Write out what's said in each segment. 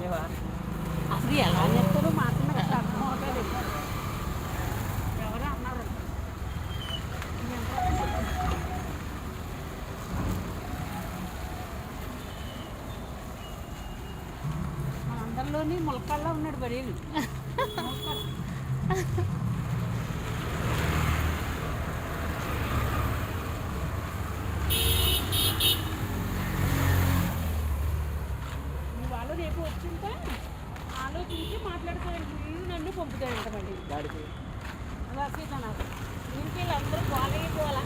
లేవా? అసలు ఎలా చెప్తారో మాత్రమే అసలు అర్థం అవుతుంది. ఎవరు అన్నారు మనందరిలోని ములకాళ్ళ ఉన్నాడు బడేలు. వాళ్ళు రేపు వచ్చింటే ఆలోచించి మాట్లాడుతాడంట. వీళ్ళు నన్ను పంపుతాడంట మళ్ళీ. గాడికి అలా సీత నాకు వీరికి వీళ్ళందరూ పోవాలా.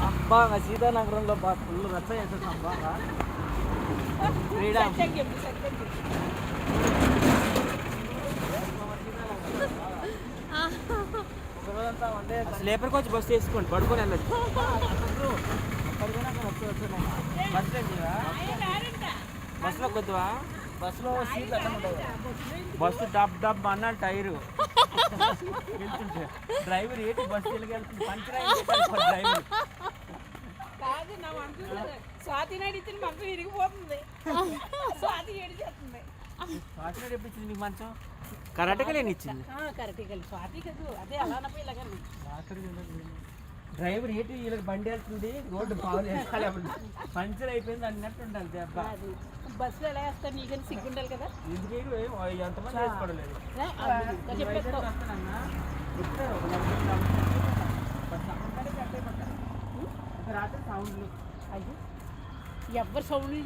అబ్బా సీతానగరంలో బాగా ఫుల్ రచ్చ చేస్తున్నాం బాగా. ఫ్రీడమ్. సత్యం చెప్పు, సత్యం చెప్పు. స్లీపర్ కోచ్ బస్ వేసుకోండి, పడుకొని వెళ్ళచ్చు. బస్సులో కొద్దివా? బస్సులో సీట్లు అట్లా ఉండవు. బస్సు డబ్ డబ్ అన్న టైరు వెళ్తుంటే డ్రైవర్ ఏంటి బస్సు వెళ్ళి పంచర్ డ్రైవర్ కాదు నా మనసు స్వాతి నడిచిన మనసు విరిగిపోతుంది. స్వాతి ఏడిచేస్తుంది. స్వాతి ఎప్పుడు నీకు మంచం కరెక్ట్గా లేని ఇచ్చింది. కరెక్ట్ కలిసి స్వాతి కదా అదే అలా అన్నపో ఇలాగని డ్రైవర్ ఏంటి వీళ్ళకి బండి వెళ్తుంది రోడ్డు బాగులేదు పంచర్ అయిపోయింది అన్నట్టు ఉండాలి దెబ్బ. బస్సులో ఎలా వేస్తాను నీకని సిగ్గుండాలి కదా. ఎందుకు ఎంతమంది వేసుకోవడలేదు. రాత్రి సౌండ్లు అయ్యో ఎవరు సౌండ్లు